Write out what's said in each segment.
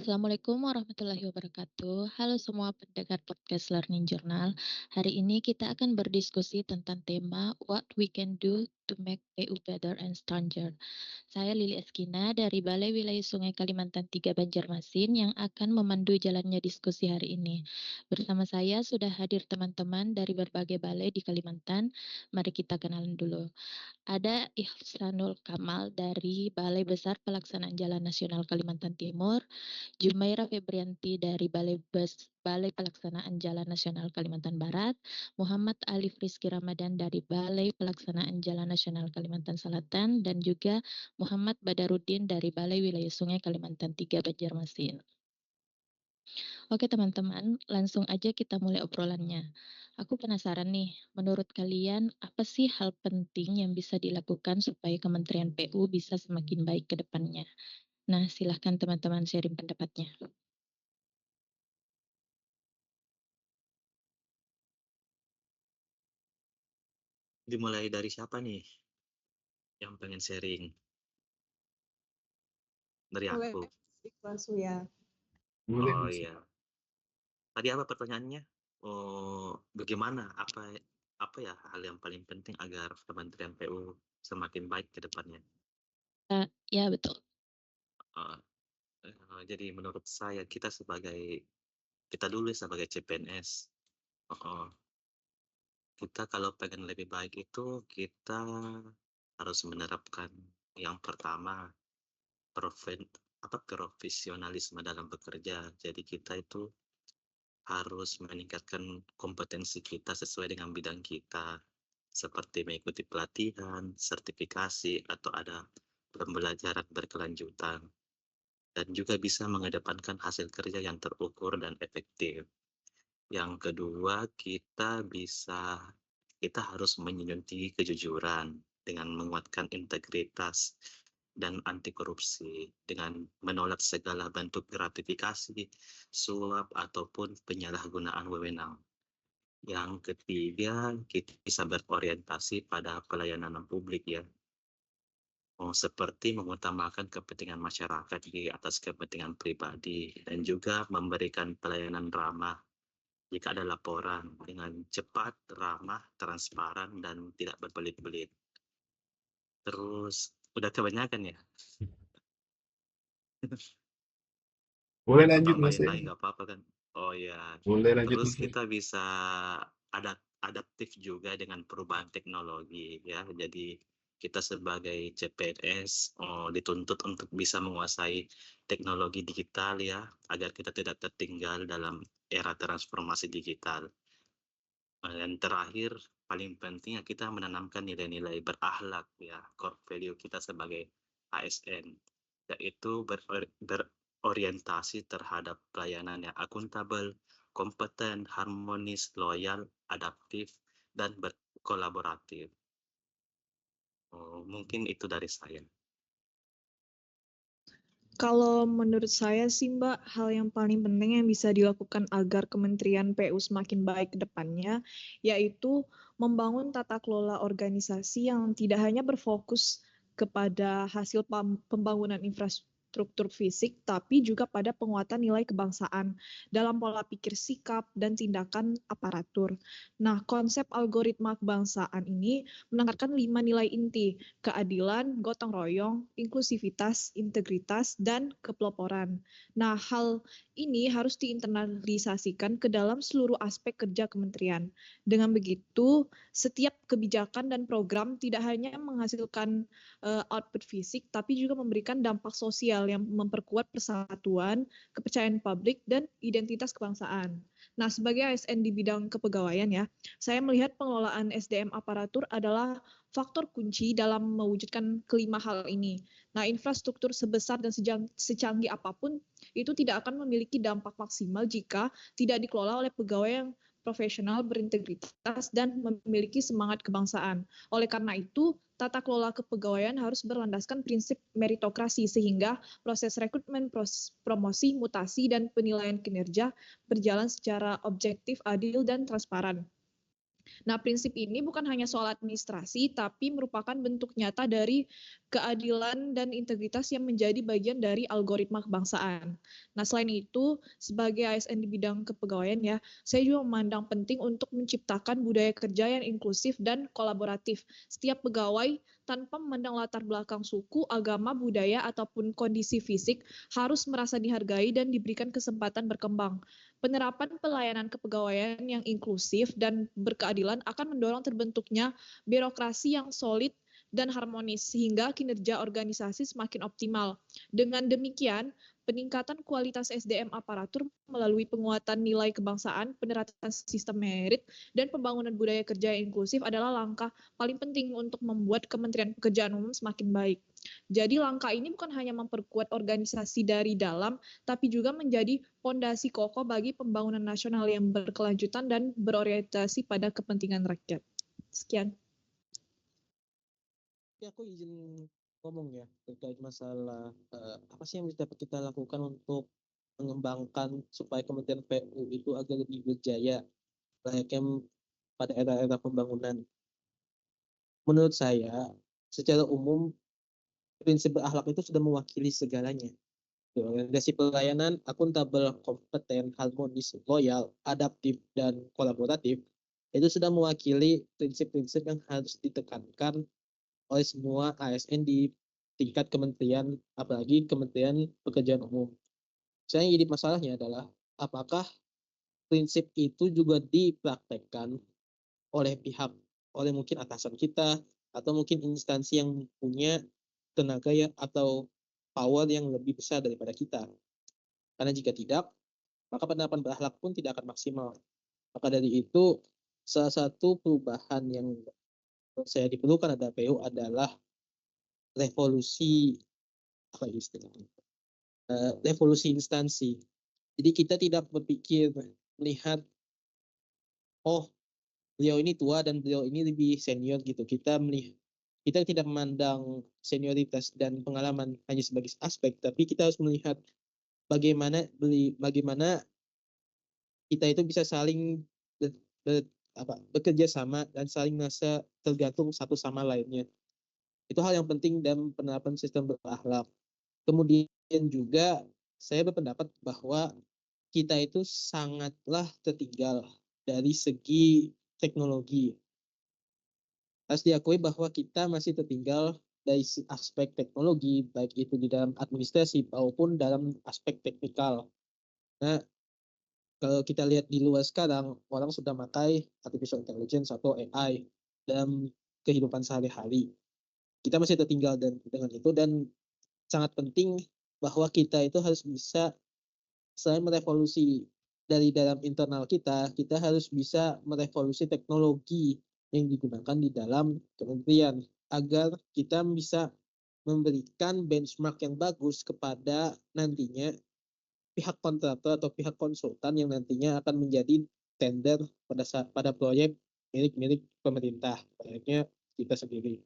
Assalamualaikum warahmatullahi wabarakatuh. Halo semua pendengar podcast Learning Journal. Hari ini kita akan berdiskusi tentang tema What We Can Do to Make PU Better and Stronger. Saya Lili Eskina dari Balai Wilayah Sungai Kalimantan 3 Banjarmasin yang akan memandu jalannya diskusi hari ini. Bersama saya sudah hadir teman-teman dari berbagai balai di Kalimantan. Mari kita kenalan dulu. Ada Ihsanul Kamal dari Balai Besar Pelaksanaan Jalan Nasional Kalimantan Timur, Jumaira Febrianti dari Balai Pelaksanaan Jalan Nasional Kalimantan Barat, Muhammad Alif Rizky Ramadan dari Balai Pelaksanaan Jalan Nasional Kalimantan Selatan, dan juga Muhammad Badarudin dari Balai Wilayah Sungai Kalimantan 3 Banjarmasin. Oke teman-teman, langsung aja kita mulai obrolannya. Aku penasaran nih, menurut kalian apa sih hal penting yang bisa dilakukan supaya Kementerian PU bisa semakin baik ke depannya? Nah, silahkan teman-teman sharing pendapatnya. Dimulai dari siapa nih yang pengen sharing? Dari Oleh aku. Ikhlas ya. Oh iya. Tadi apa pertanyaannya? Oh, bagaimana? Apa ya hal yang paling penting agar Kementerian PU semakin baik ke depannya? Ya, betul. Eh, jadi menurut saya kita dulu sebagai CPNS, kita kalau pengen lebih baik itu kita harus menerapkan yang pertama profesionalisme dalam bekerja. Jadi kita itu harus meningkatkan kompetensi kita sesuai dengan bidang kita, seperti mengikuti pelatihan, sertifikasi, atau ada pembelajaran berkelanjutan, dan juga bisa mengedepankan hasil kerja yang terukur dan efektif. Yang kedua, kita harus menjunjung tinggi kejujuran dengan menguatkan integritas dan anti korupsi dengan menolak segala bentuk gratifikasi, suap, ataupun penyalahgunaan wewenang. Yang ketiga, kita bisa berorientasi pada pelayanan publik ya. Seperti mengutamakan kepentingan masyarakat di atas kepentingan pribadi dan juga memberikan pelayanan ramah jika ada laporan dengan cepat, ramah, transparan, dan tidak berbelit-belit. Terus, udah kebanyakan ya? Boleh lanjut Mas. Tambahin lagi nggak apa-apa kan? Oh ya. Boleh lanjut Terus Mas. kita bisa adaptif juga dengan perubahan teknologi ya. Jadi kita sebagai CPNS dituntut untuk bisa menguasai teknologi digital ya, agar kita tidak tertinggal dalam era transformasi digital. Dan terakhir, paling pentingnya kita menanamkan nilai-nilai berakhlak ya, core value kita sebagai ASN, yaitu berorientasi terhadap pelayanan yang akuntabel, kompeten, harmonis, loyal, adaptif, dan berkolaboratif. Mungkin itu dari saya. Kalau menurut saya sih Mbak, hal yang paling penting yang bisa dilakukan agar Kementerian PU semakin baik ke depannya, yaitu membangun tata kelola organisasi yang tidak hanya berfokus kepada hasil pembangunan infrastruktur fisik, tapi juga pada penguatan nilai kebangsaan dalam pola pikir sikap dan tindakan aparatur. Nah, konsep algoritma kebangsaan ini menekankan 5 nilai inti: keadilan, gotong royong, inklusivitas, integritas, dan kepeloporan. Nah, hal ini harus diinternalisasikan ke dalam seluruh aspek kerja kementerian. Dengan begitu, setiap kebijakan dan program tidak hanya menghasilkan output fisik, tapi juga memberikan dampak sosial yang memperkuat persatuan, kepercayaan publik, dan identitas kebangsaan. Nah, sebagai ASN di bidang kepegawaian ya, saya melihat pengelolaan SDM aparatur adalah faktor kunci dalam mewujudkan kelima hal ini. Nah, infrastruktur sebesar dan secanggih apapun itu tidak akan memiliki dampak maksimal jika tidak dikelola oleh pegawai yang profesional, berintegritas, dan memiliki semangat kebangsaan. Oleh karena itu, tata kelola kepegawaian harus berlandaskan prinsip meritokrasi sehingga proses rekrutmen, promosi, mutasi, dan penilaian kinerja berjalan secara objektif, adil, dan transparan. Nah, prinsip ini bukan hanya soal administrasi, tapi merupakan bentuk nyata dari keadilan dan integritas yang menjadi bagian dari algoritma kebangsaan. Nah, selain itu, sebagai ASN di bidang kepegawaian ya, saya juga memandang penting untuk menciptakan budaya kerja yang inklusif dan kolaboratif. Setiap pegawai tanpa memandang latar belakang suku, agama, budaya, ataupun kondisi fisik harus merasa dihargai dan diberikan kesempatan berkembang. Penerapan pelayanan kepegawaian yang inklusif dan berkeadilan akan mendorong terbentuknya birokrasi yang solid dan harmonis sehingga kinerja organisasi semakin optimal. Dengan demikian, peningkatan kualitas SDM aparatur melalui penguatan nilai kebangsaan, penerapan sistem merit, dan pembangunan budaya kerja yang inklusif adalah langkah paling penting untuk membuat Kementerian Pekerjaan Umum semakin baik. Jadi langkah ini bukan hanya memperkuat organisasi dari dalam, tapi juga menjadi fondasi kokoh bagi pembangunan nasional yang berkelanjutan dan berorientasi pada kepentingan rakyat. Sekian. Tapi aku izin ngomong ya terkait masalah apa sih yang dapat kita lakukan untuk mengembangkan supaya Kementerian PU itu agar lebih berjaya layaknya pada era-era pembangunan. Menurut saya, secara umum prinsip berakhlak itu sudah mewakili segalanya. Organisasi pelayanan akuntabel, kompeten, harmonis, loyal, adaptif, dan kolaboratif itu sudah mewakili prinsip-prinsip yang harus ditekankan oleh semua ASN di tingkat kementerian, apalagi Kementerian Pekerjaan Umum. Saya yang jadi masalahnya adalah apakah prinsip itu juga dipraktekkan oleh oleh mungkin atasan kita atau mungkin instansi yang punya tenaga ya atau power yang lebih besar daripada kita. Karena jika tidak, maka penerapan berakhlak pun tidak akan maksimal. Maka dari itu, salah satu perubahan yang menurut saya diperlukan ada PU adalah revolusi apa istilahnya? Revolusi instansi. Jadi kita tidak berpikir melihat oh beliau ini tua dan beliau ini lebih senior gitu. Kita tidak memandang senioritas dan pengalaman hanya sebagai aspek, tapi kita harus melihat bagaimana kita itu bisa saling bekerja sama dan saling merasa tergantung satu sama lainnya. Itu hal yang penting dalam penerapan sistem berakhlak. Kemudian juga saya berpendapat bahwa kita itu sangatlah tertinggal dari segi teknologi. Harus diakui bahwa kita masih tertinggal dari aspek teknologi, baik itu di dalam administrasi maupun dalam aspek teknikal. Nah, kalau kita lihat di luar sekarang, orang sudah pakai artificial intelligence atau AI dalam kehidupan sehari-hari. Kita masih tertinggal dengan itu dan sangat penting bahwa kita itu harus bisa selain merevolusi dari dalam internal kita harus bisa merevolusi teknologi yang digunakan di dalam kementerian agar kita bisa memberikan benchmark yang bagus kepada nantinya pihak kontraktor atau pihak konsultan yang nantinya akan menjadi tender pada proyek milik pemerintah, proyeknya kita sendiri.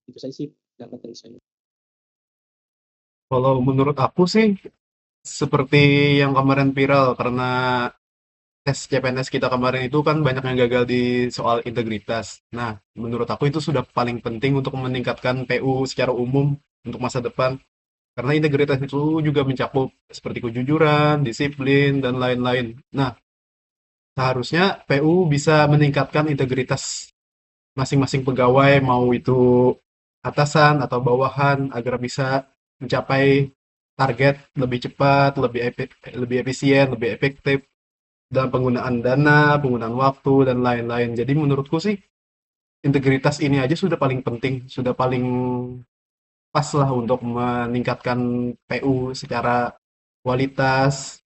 Itu saya sih dapat dari saya. Kalau menurut aku sih seperti yang kemarin viral karena tes CPNS kita kemarin itu kan banyak yang gagal di soal integritas. Nah, menurut aku itu sudah paling penting untuk meningkatkan PU secara umum untuk masa depan. Karena integritas itu juga mencakup seperti kejujuran, disiplin, dan lain-lain. Nah, seharusnya PU bisa meningkatkan integritas masing-masing pegawai, mau itu atasan atau bawahan, agar bisa mencapai target lebih cepat, lebih efisien, lebih efektif dalam penggunaan dana, penggunaan waktu, dan lain-lain. Jadi menurutku sih, integritas ini aja sudah paling penting, sudah paling pas lah untuk meningkatkan PU secara kualitas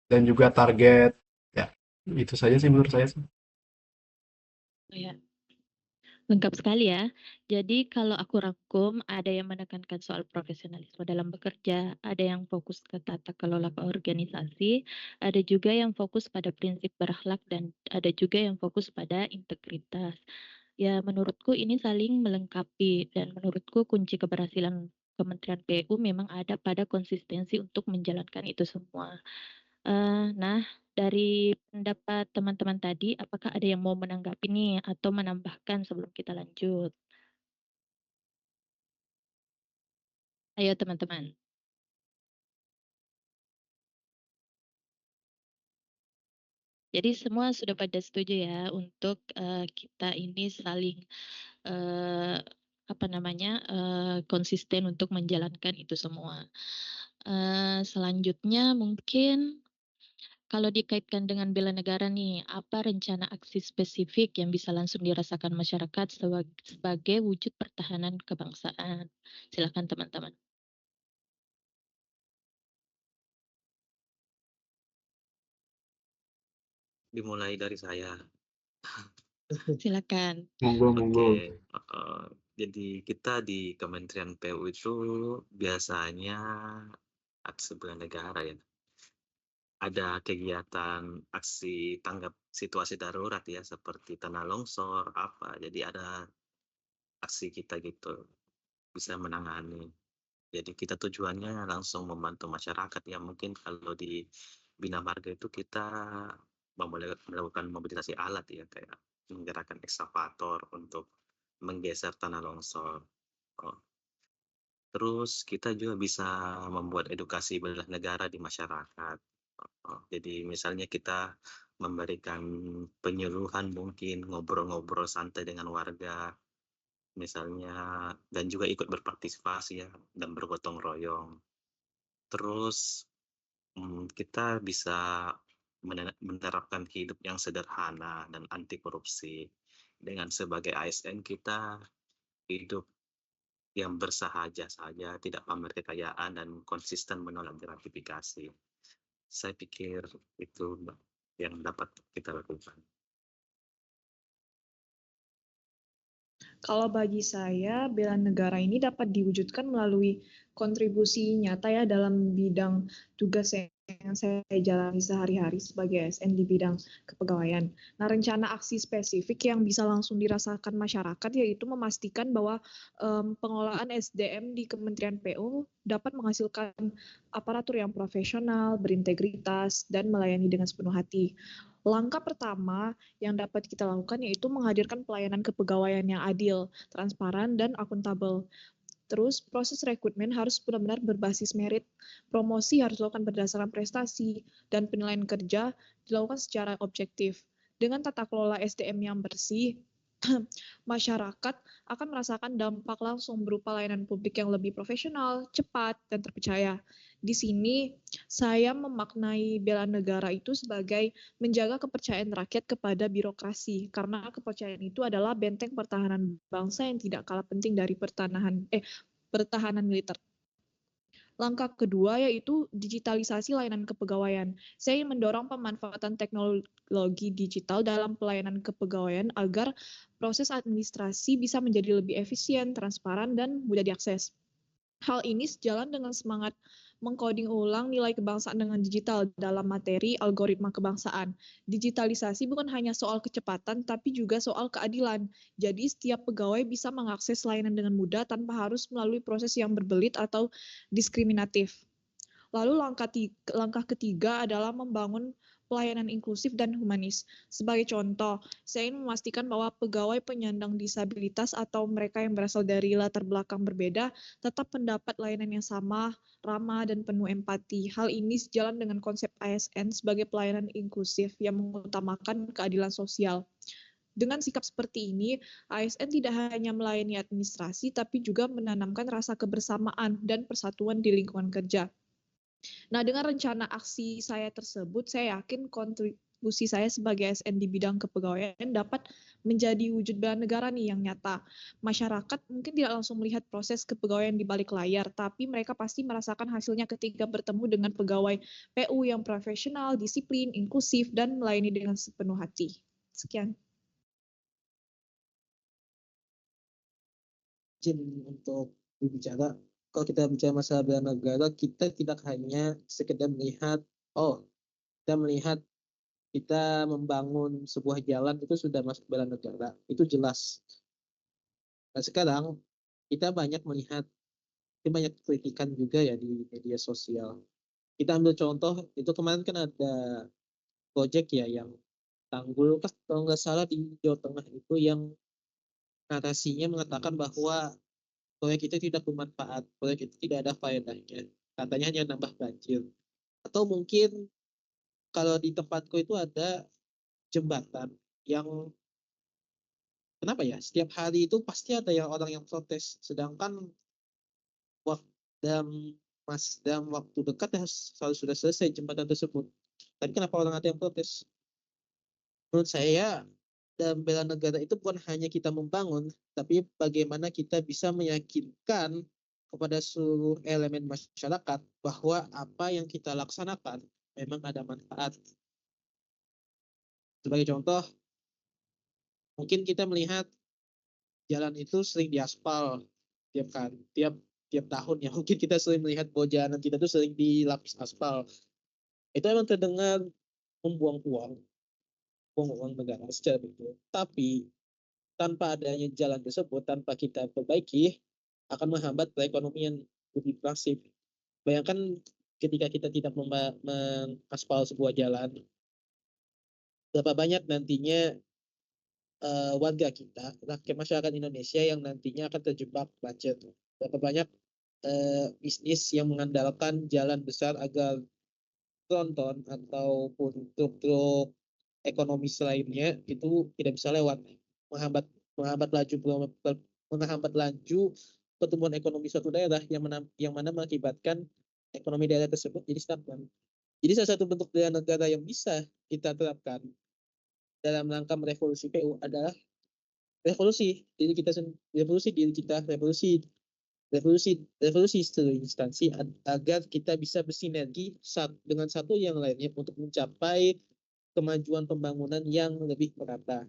dan juga target. Ya, itu saja sih menurut saya sih. Ya, lengkap sekali ya. Jadi kalau aku rangkum, ada yang menekankan soal profesionalisme dalam bekerja, ada yang fokus ke tata kelola organisasi, ada juga yang fokus pada prinsip berakhlak, dan ada juga yang fokus pada integritas. Ya, menurutku ini saling melengkapi, dan menurutku kunci keberhasilan Kementerian PU memang ada pada konsistensi untuk menjalankan itu semua. Nah, Dari pendapat teman-teman tadi, apakah ada yang mau menanggapi nih atau menambahkan sebelum kita lanjut? Ayo teman-teman. Jadi semua sudah pada setuju ya untuk kita ini saling eh, apa namanya konsisten untuk menjalankan itu semua. Selanjutnya mungkin kalau dikaitkan dengan bela negara nih, apa rencana aksi spesifik yang bisa langsung dirasakan masyarakat sebagai wujud pertahanan kebangsaan? Silakan teman-teman. Dimulai dari saya. Silakan. Monggo, monggo. Oke, jadi kita di Kementerian PU itu biasanya aksi bela negara ya. Ada kegiatan aksi tanggap situasi darurat ya, seperti tanah longsor, apa. Jadi ada aksi kita gitu, bisa menangani. Jadi kita tujuannya langsung membantu masyarakat ya. Mungkin kalau di Bina Marga itu kita melakukan mobilisasi alat ya, kayak menggerakkan ekskavator untuk menggeser tanah longsor. Oh, terus kita juga bisa membuat edukasi bela negara di masyarakat. Jadi misalnya kita memberikan penyuluhan, mungkin ngobrol-ngobrol santai dengan warga, misalnya, dan juga ikut berpartisipasi ya, dan bergotong royong. Terus kita bisa menerapkan hidup yang sederhana dan anti korupsi. Dengan sebagai ASN kita hidup yang bersahaja saja, tidak pamer kekayaan, dan konsisten menolak gratifikasi. Saya pikir itu yang dapat kita lakukan. Kalau bagi saya, bela negara ini dapat diwujudkan melalui kontribusi nyata ya dalam bidang tugas yang saya jalani sehari-hari sebagai ASN di bidang kepegawaian. Nah, rencana aksi spesifik yang bisa langsung dirasakan masyarakat yaitu memastikan bahwa pengelolaan SDM di Kementerian PU dapat menghasilkan aparatur yang profesional, berintegritas, dan melayani dengan sepenuh hati. Langkah pertama yang dapat kita lakukan yaitu menghadirkan pelayanan kepegawaian yang adil, transparan, dan akuntabel. Terus proses rekrutmen harus benar-benar berbasis merit, promosi harus dilakukan berdasarkan prestasi, dan penilaian kerja dilakukan secara objektif. Dengan tata kelola SDM yang bersih, masyarakat akan merasakan dampak langsung berupa layanan publik yang lebih profesional, cepat, dan terpercaya. Di sini, saya memaknai bela negara itu sebagai menjaga kepercayaan rakyat kepada birokrasi, karena kepercayaan itu adalah benteng pertahanan bangsa yang tidak kalah penting dari pertahanan militer. Langkah kedua yaitu digitalisasi layanan kepegawaian. Saya ingin mendorong pemanfaatan teknologi digital dalam pelayanan kepegawaian agar proses administrasi bisa menjadi lebih efisien, transparan, dan mudah diakses. Hal ini sejalan dengan semangat mengkoding ulang nilai kebangsaan dengan digital dalam materi algoritma kebangsaan. Digitalisasi bukan hanya soal kecepatan, tapi juga soal keadilan. Jadi setiap pegawai bisa mengakses layanan dengan mudah tanpa harus melalui proses yang berbelit atau diskriminatif. Lalu langkah ketiga adalah membangun pelayanan inklusif dan humanis. Sebagai contoh, saya ingin memastikan bahwa pegawai penyandang disabilitas atau mereka yang berasal dari latar belakang berbeda tetap mendapat layanan yang sama, ramah, dan penuh empati. Hal ini sejalan dengan konsep ASN sebagai pelayanan inklusif yang mengutamakan keadilan sosial. Dengan sikap seperti ini, ASN tidak hanya melayani administrasi, tapi juga menanamkan rasa kebersamaan dan persatuan di lingkungan kerja. Nah, dengan rencana aksi saya tersebut, saya yakin kontribusi saya sebagai ASN di bidang kepegawaian dapat menjadi wujud bela negara nih yang nyata. Masyarakat mungkin tidak langsung melihat proses kepegawaian di balik layar, tapi mereka pasti merasakan hasilnya ketika bertemu dengan pegawai PU yang profesional, disiplin, inklusif, dan melayani dengan sepenuh hati. Sekian. Izin untuk berbicara. Kalau kita bicara masalah bela negara, kita tidak hanya sekedar melihat, kita membangun sebuah jalan itu sudah masuk bela negara, itu jelas. Nah sekarang kita banyak melihat, banyak kritikan juga ya di media sosial. Kita ambil contoh, itu kemarin kan ada proyek ya yang Tanggul kalau nggak salah di Jawa Tengah itu yang narasinya mengatakan bahwa proyek itu tidak bermanfaat, proyek itu tidak ada faedahnya, katanya hanya nambah banjir. Atau mungkin kalau di tempatku itu ada jembatan yang kenapa ya setiap hari itu pasti ada orang yang protes, sedangkan dalam waktu dekat ya selalu sudah selesai jembatan tersebut. Tapi kenapa orang ada yang protes? Menurut saya dalam bela negara itu bukan hanya kita membangun, tapi bagaimana kita bisa meyakinkan kepada seluruh elemen masyarakat bahwa apa yang kita laksanakan memang ada manfaat. Sebagai contoh, mungkin kita melihat jalan itu sering diaspal tiap tahun ya. Mungkin kita sering melihat bahwa jalanan kita itu sering dilapis aspal. Itu emang terdengar membuang uang negara secara betul. Tapi tanpa adanya jalan tersebut, tanpa kita perbaiki, akan menghambat perekonomian lebih masif. Bayangkan ketika kita tidak mengaspal sebuah jalan, berapa banyak nantinya warga kita, rakyat masyarakat Indonesia yang nantinya akan terjebak macet. Berapa banyak bisnis yang mengandalkan jalan besar agar tronton ataupun truk-truk ekonomis lainnya itu tidak bisa lewat, menghambat menghambat laju menghambat laju pertumbuhan ekonomi suatu daerah yang mana mengakibatkan ekonomi daerah tersebut jadi stagnan. Jadi salah satu bentuk bela negara yang bisa kita terapkan dalam rangka merevolusi PU adalah revolusi diri kita revolusi revolusi seluruh instansi agar kita bisa bersinergi dengan satu yang lainnya untuk mencapai kemajuan pembangunan yang lebih merata.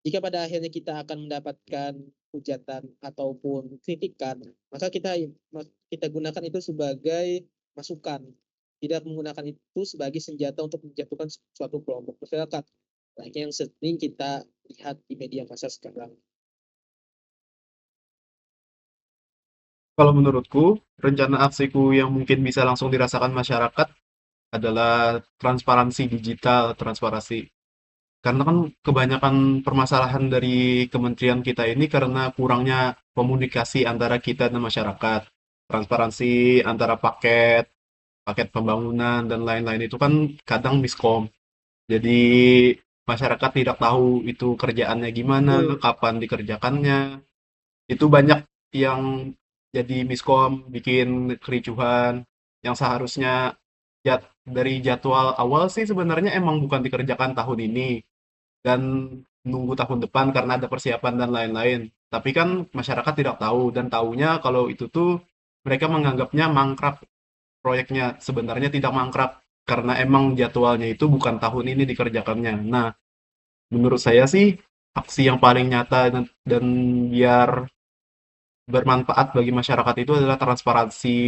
Jika pada akhirnya kita akan mendapatkan hujatan ataupun kritikan, maka kita gunakan itu sebagai masukan, tidak menggunakan itu sebagai senjata untuk menjatuhkan suatu kelompok masyarakat, yang sering kita lihat di media massa sekarang. Kalau menurutku, rencana aksiku yang mungkin bisa langsung dirasakan masyarakat adalah transparansi digital, transparansi. Karena kan kebanyakan permasalahan dari kementerian kita ini karena kurangnya komunikasi antara kita dan masyarakat. Transparansi antara paket, paket pembangunan dan lain-lain itu kan kadang miskom. Jadi masyarakat tidak tahu itu kerjaannya gimana, kapan dikerjakannya. Itu banyak yang jadi miskom, bikin kericuhan, yang seharusnya dari jadwal awal sih sebenarnya emang bukan dikerjakan tahun ini dan nunggu tahun depan karena ada persiapan dan lain-lain. Tapi kan masyarakat tidak tahu dan taunya kalau itu tuh mereka menganggapnya mangkrak proyeknya. Sebenarnya tidak mangkrak karena emang jadwalnya itu bukan tahun ini dikerjakannya. Nah, menurut saya sih aksi yang paling nyata dan biar bermanfaat bagi masyarakat itu adalah transparansi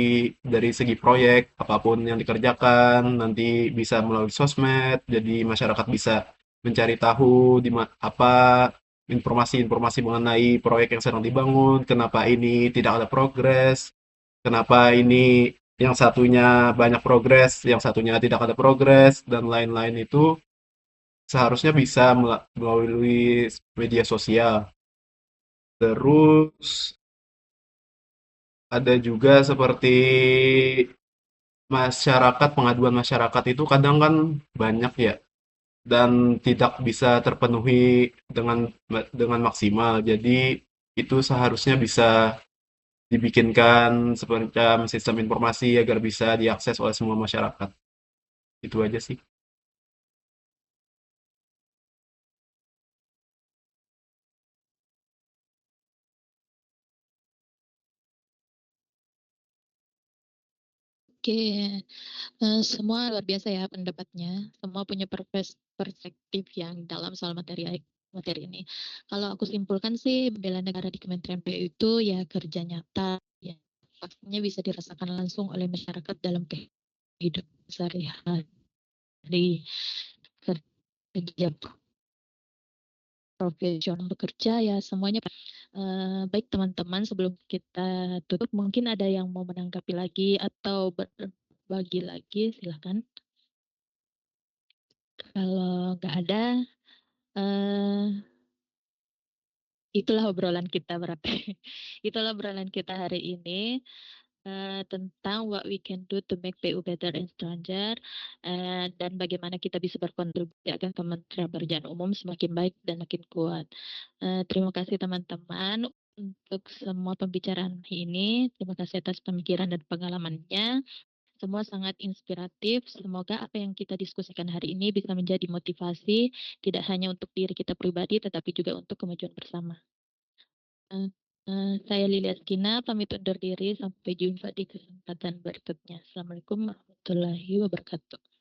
dari segi proyek, apapun yang dikerjakan, nanti bisa melalui sosmed, jadi masyarakat bisa mencari tahu apa informasi-informasi mengenai proyek yang sedang dibangun, kenapa ini tidak ada progres, kenapa ini yang satunya banyak progres, yang satunya tidak ada progres, dan lain-lain itu seharusnya bisa melalui media sosial. Terus ada juga seperti masyarakat, pengaduan masyarakat itu kadang kan banyak ya dan tidak bisa terpenuhi dengan maksimal. Jadi itu seharusnya bisa dibikinkan semacam sistem informasi agar bisa diakses oleh semua masyarakat. Itu aja sih. Oke, semua luar biasa ya pendapatnya. Semua punya perspektif yang dalam soal materi ini. Kalau aku simpulkan sih, bela negara di Kementerian PU itu ya kerja nyata, ya faktanya bisa dirasakan langsung oleh masyarakat dalam kehidupan sehari-hari, kerja profesional bekerja ya semuanya. Baik teman-teman, sebelum kita tutup mungkin ada yang mau menanggapi lagi atau berbagi lagi, silakan. Kalau nggak ada, eh, itulah obrolan kita berarti. Itulah obrolan kita hari ini tentang what we can do to make PU better and stronger, dan bagaimana kita bisa berkontribusi agar Kementerian Pekerjaan Umum semakin baik dan makin kuat. Terima kasih teman-teman untuk semua pembicaraan ini. Terima kasih atas pemikiran dan pengalamannya. Semua sangat inspiratif. Semoga apa yang kita diskusikan hari ini bisa menjadi motivasi, tidak hanya untuk diri kita pribadi, tetapi juga untuk kemajuan bersama. Eh, saya Lilia Skina, pamit undur diri. Sampai jumpa di kesempatan berikutnya. Assalamualaikum warahmatullahi wabarakatuh.